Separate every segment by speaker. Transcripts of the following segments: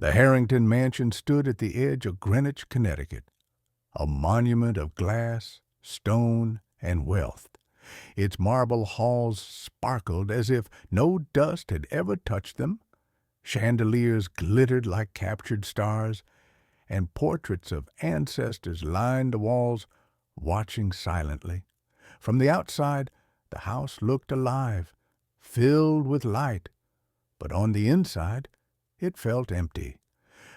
Speaker 1: The Harrington mansion stood at the edge of Greenwich, Connecticut, a monument of glass, stone, and wealth. Its marble halls sparkled as if no dust had ever touched them. Chandeliers glittered like captured stars, and portraits of ancestors lined the walls, watching silently. From the outside, the house looked alive, filled with light, but on the inside, it felt empty.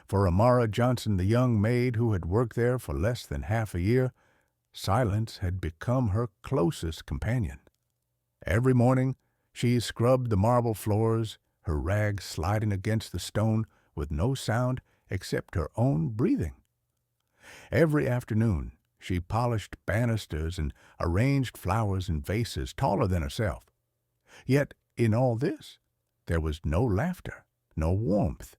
Speaker 1: For Amara Johnson, the young maid who had worked there for less than half a year, silence had become her closest companion. Every morning, she scrubbed the marble floors, her rags sliding against the stone with no sound except her own breathing. Every afternoon, she polished banisters and arranged flowers in vases taller than herself. Yet, in all this, there was no laughter, no warmth.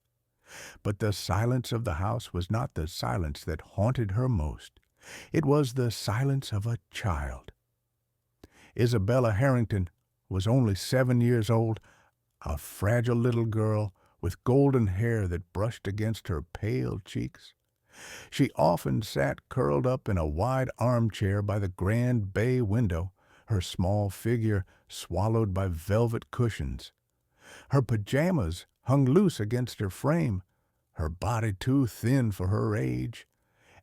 Speaker 1: But the silence of the house was not the silence that haunted her most. It was the silence of a child. Isabella Harrington was only 7 years old, a fragile little girl with golden hair that brushed against her pale cheeks. She often sat curled up in a wide armchair by the grand bay window, her small figure swallowed by velvet cushions. Her pajamas hung loose against her frame, her body too thin for her age.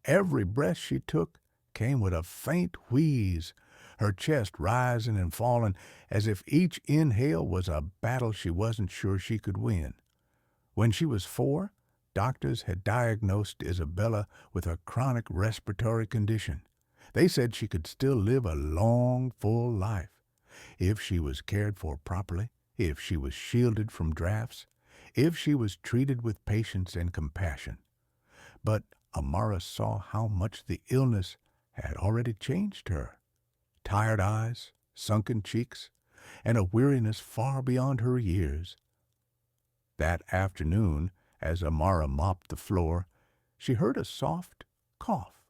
Speaker 1: Every breath she took came with a faint wheeze, her chest rising and falling as if each inhale was a battle she wasn't sure she could win. When she was 4, doctors had diagnosed Isabella with a chronic respiratory condition. They said she could still live a long, full life if she was cared for properly, if she was shielded from drafts, if she was treated with patience and compassion. But Amara saw how much the illness had already changed her. Tired eyes, sunken cheeks, and a weariness far beyond her years. That afternoon, as Amara mopped the floor, she heard a soft cough.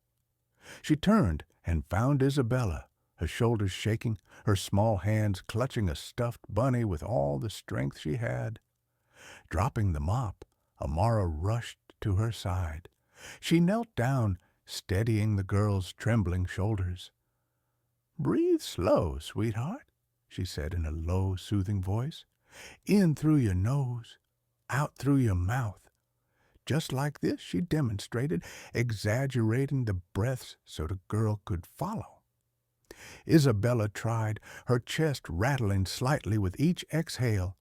Speaker 1: She turned and found Isabella, her shoulders shaking, her small hands clutching a stuffed bunny with all the strength she had. Dropping the mop, Amara rushed to her side. She knelt down, steadying the girl's trembling shoulders. "Breathe slow, sweetheart," she said in a low, soothing voice. "In through your nose, out through your mouth." Just like this, she demonstrated, exaggerating the breaths so the girl could follow. Isabella tried, her chest rattling slightly with each exhale.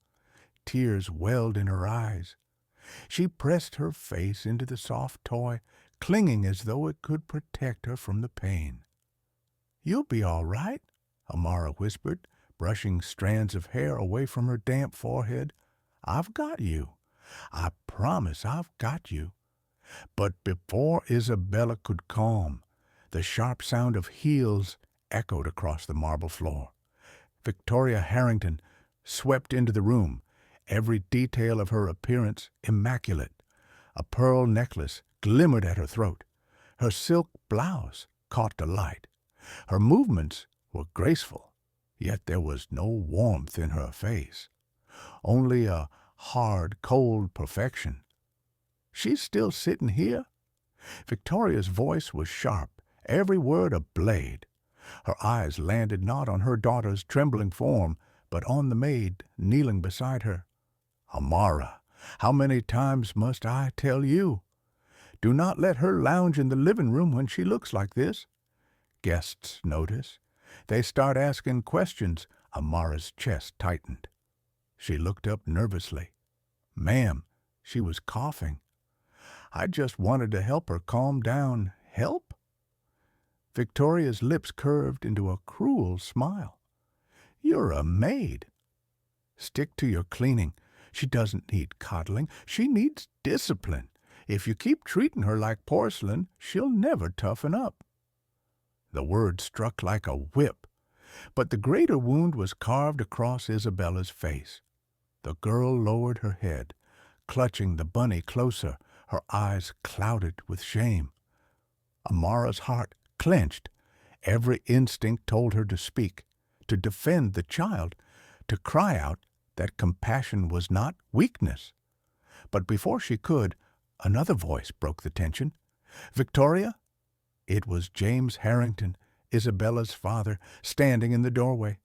Speaker 1: Tears welled in her eyes. She pressed her face into the soft toy, clinging as though it could protect her from the pain. "You'll be all right," Amara whispered, brushing strands of hair away from her damp forehead. "I've got you. I promise I've got you." But before Isabella could calm, the sharp sound of heels echoed across the marble floor. Victoria Harrington swept into the room, every detail of her appearance immaculate. A pearl necklace glimmered at her throat. Her silk blouse caught the light. Her movements were graceful, yet there was no warmth in her face, only a hard, cold perfection. "She's still sitting here?" Victoria's voice was sharp, every word a blade. Her eyes landed not on her daughter's trembling form, but on the maid kneeling beside her. "Amara, how many times must I tell you? Do not let her lounge in the living room when she looks like this. Guests notice. They start asking questions." Amara's chest tightened. She looked up nervously. "Ma'am," she was coughing. "I just wanted to help her calm down." "Help?" Victoria's lips curved into a cruel smile. "You're a maid. Stick to your cleaning. She doesn't need coddling. She needs discipline. If you keep treating her like porcelain, she'll never toughen up." The word struck like a whip, but the greater wound was carved across Isabella's face. The girl lowered her head, clutching the bunny closer, her eyes clouded with shame. Amara's heart clenched. Every instinct told her to speak, to defend the child, to cry out that compassion was not weakness. But before she could, Another voice broke the tension. "Victoria?" It was James Harrington, Isabella's father, standing in the doorway.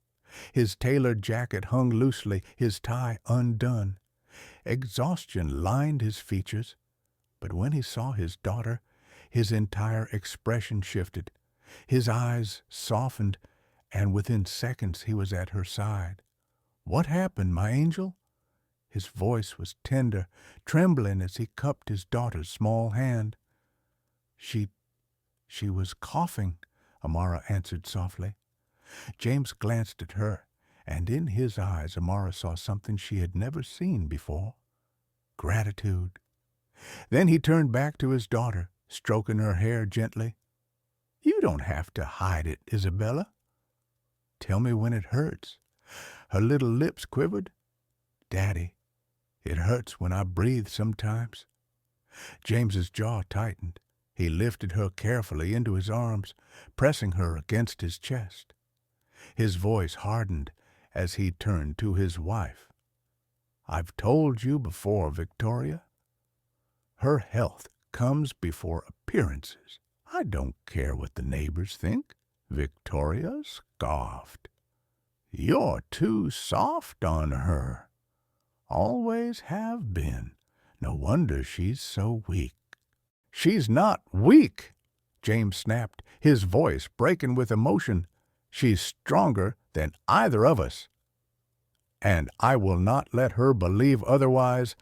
Speaker 1: His tailored jacket hung loosely, his tie undone. Exhaustion lined his features, but when he saw his daughter, his entire expression shifted. His eyes softened, and within seconds he was at her side. "What happened, my angel?" His voice was tender, trembling as he cupped his daughter's small hand. She was coughing," Amara answered softly. James glanced at her, and in his eyes Amara saw something she had never seen before. Gratitude. Then he turned back to his daughter, stroking her hair gently. "You don't have to hide it, Isabella." "Tell me when it hurts." Her little lips quivered. "Daddy, it hurts when I breathe sometimes." James's jaw tightened. He lifted her carefully into his arms, pressing her against his chest. His voice hardened as he turned to his wife. "I've told you before, Victoria. Her health comes before appearances. I don't care what the neighbors think." Victoria scoffed. "You're too soft on her. Always have been. No wonder she's so weak." "She's not weak," James snapped, his voice breaking with emotion. "She's stronger than either of us. And I will not let her believe otherwise."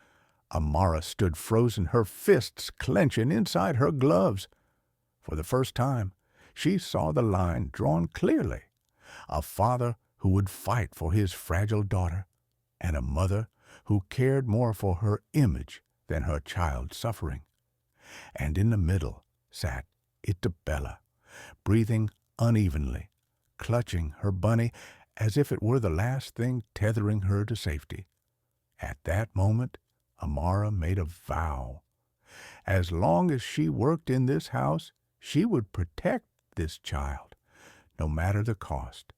Speaker 1: Amara stood frozen, her fists clenching inside her gloves. For the first time, she saw the line drawn clearly. A father who would fight for his fragile daughter, and a mother who cared more for her image than her child's suffering. And in the middle sat Isabella, breathing unevenly, clutching her bunny as if it were the last thing tethering her to safety. At that moment, Amara made a vow. As long as she worked in this house, she would protect this child, no matter the cost.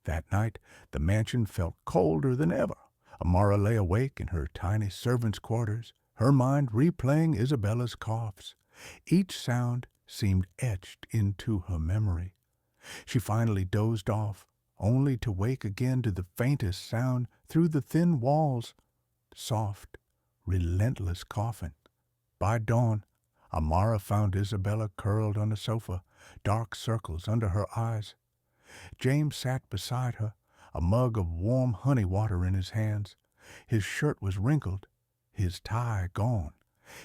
Speaker 1: That night, the mansion felt colder than ever. Amara lay awake in her tiny servants' quarters, her mind replaying Isabella's coughs. Each sound seemed etched into her memory. She finally dozed off, only to wake again to the faintest sound through the thin walls. Soft, relentless coughing. By dawn, Amara found Isabella curled on the sofa, dark circles under her eyes. James sat beside her, a mug of warm honey water in his hands. His shirt was wrinkled, his tie gone.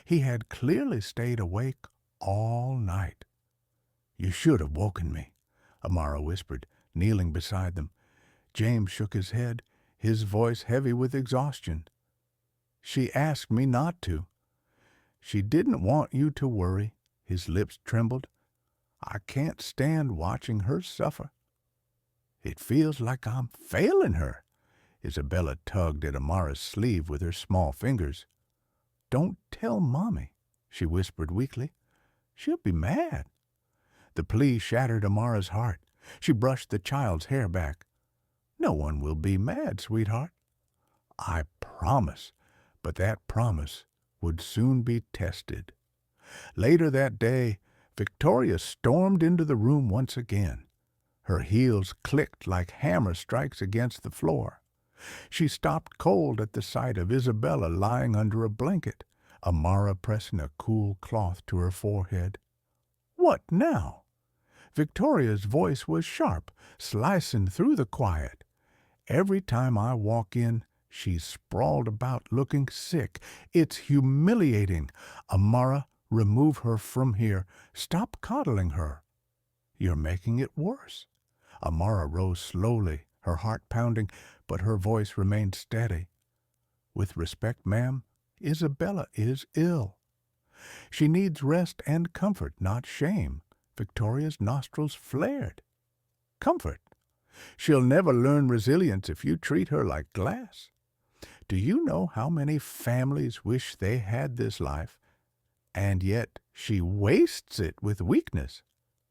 Speaker 1: He had clearly stayed awake all night. "You should have woken me," Amara whispered, kneeling beside them. James shook his head, his voice heavy with exhaustion. "She asked me not to. She didn't want you to worry." His lips trembled. "I can't stand watching her suffer. It feels like I'm failing her." Isabella tugged at Amara's sleeve with her small fingers. "Don't tell Mommy," she whispered weakly. "She'll be mad." The plea shattered Amara's heart. She brushed the child's hair back. "No one will be mad, sweetheart." "I promise." But that promise would soon be tested. Later that day, Victoria stormed into the room once again. Her heels clicked like hammer strikes against the floor. She stopped cold at the sight of Isabella lying under a blanket, Amara pressing a cool cloth to her forehead. "What now?" Victoria's voice was sharp, slicing through the quiet. "Every time I walk in, she's sprawled about looking sick. It's humiliating. Amara, remove her from here. Stop coddling her. You're making it worse." Amara rose slowly, her heart pounding, but her voice remained steady. "With respect, ma'am, Isabella is ill. She needs rest and comfort, not shame." Victoria's nostrils flared. "Comfort? She'll never learn resilience if you treat her like glass. Do you know how many families wish they had this life, and yet she wastes it with weakness?"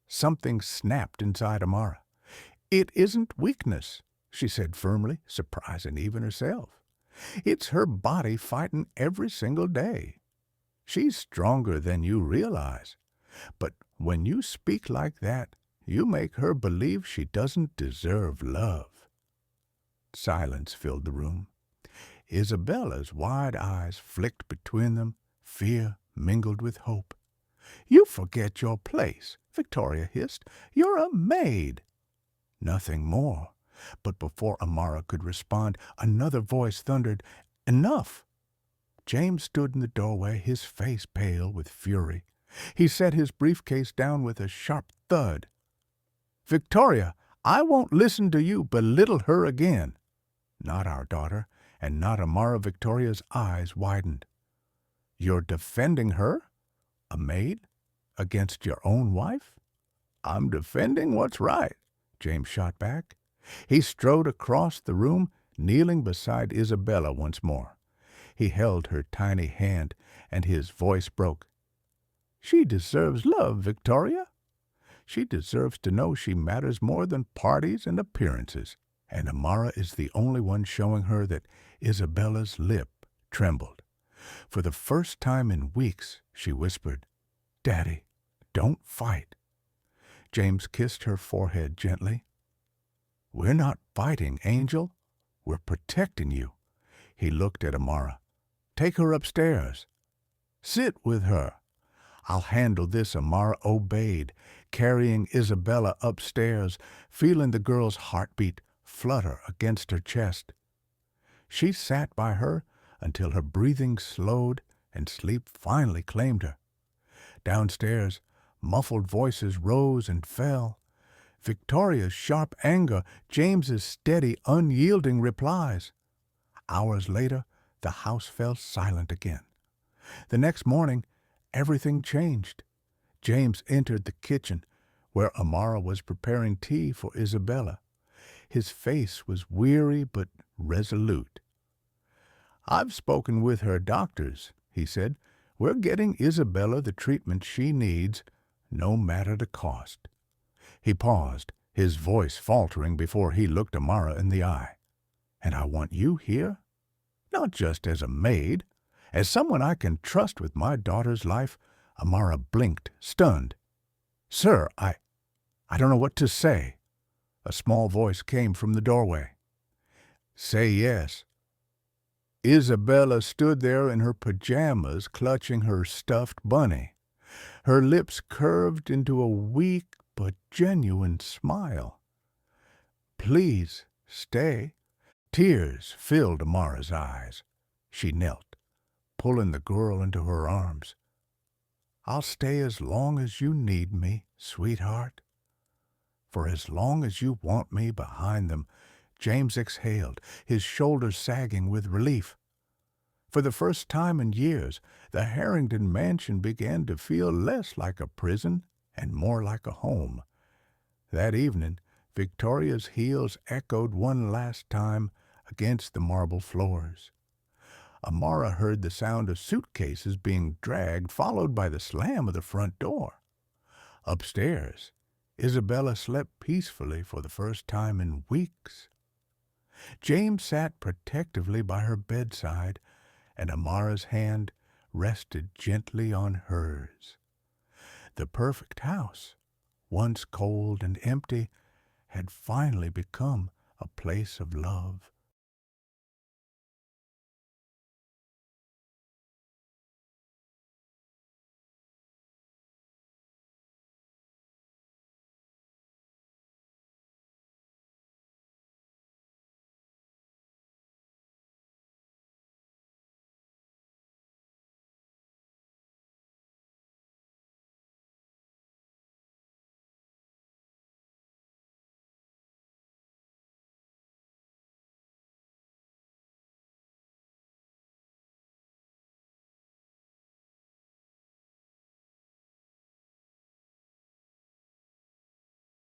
Speaker 1: Something snapped inside Amara. "It isn't weakness," she said firmly, surprising even herself. "It's her body fighting every single day. She's stronger than you realize. But when you speak like that, you make her believe she doesn't deserve love." Silence filled the room. Isabella's wide eyes flicked between them, fear mingled with hope. "You forget your place," Victoria hissed. "You're a maid." Nothing more. But before Amara could respond, another voice thundered, "Enough!" James stood in the doorway, his face pale with fury. He set his briefcase down with a sharp thud. "Victoria, I won't listen to you belittle her again." "Not our daughter, and not Amara." Victoria's eyes widened. "You're defending her? A maid? Against your own wife?" "I'm defending what's right," James shot back. He strode across the room, kneeling beside Isabella once more. He held her tiny hand, and his voice broke. "She deserves love, Victoria. She deserves to know she matters more than parties and appearances." And Amara is the only one showing her that Isabella's lip trembled. For the first time in weeks, she whispered, "Daddy, don't fight." James kissed her forehead gently. "We're not fighting, Angel. We're protecting you." He looked at Amara. "Take her upstairs. Sit with her." "I'll handle this." Amara obeyed, carrying Isabella upstairs, feeling the girl's heartbeat flutter against her chest. She sat by her until her breathing slowed and sleep finally claimed her. Downstairs, muffled voices rose and fell. Victoria's sharp anger, James's steady, unyielding replies. Hours later, the house fell silent again. The next morning, everything changed. James entered the kitchen, where Amara was preparing tea for Isabella. His face was weary but resolute. "I've spoken with her doctors," he said. "We're getting Isabella the treatment she needs, no matter the cost." He paused, his voice faltering before he looked Amara in the eye. "And I want you here, not just as a maid, as someone I can trust with my daughter's life." Amara blinked, stunned. "Sir, I don't know what to say." A small voice came from the doorway. "Say yes." Isabella stood there in her pajamas, clutching her stuffed bunny. Her lips curved into a weak but genuine smile. "Please stay." Tears filled Amara's eyes. She knelt, pulling the girl into her arms. "I'll stay as long as you need me, sweetheart." "For as long as you want me." Behind them, James exhaled, his shoulders sagging with relief. For the first time in years, the Harrington mansion began to feel less like a prison and more like a home. That evening, Victoria's heels echoed one last time against the marble floors. Amara heard the sound of suitcases being dragged, followed by the slam of the front door. Upstairs, Isabella slept peacefully for the first time in weeks. James sat protectively by her bedside, and Amara's hand rested gently on hers. The perfect house, once cold and empty, had finally become a place of love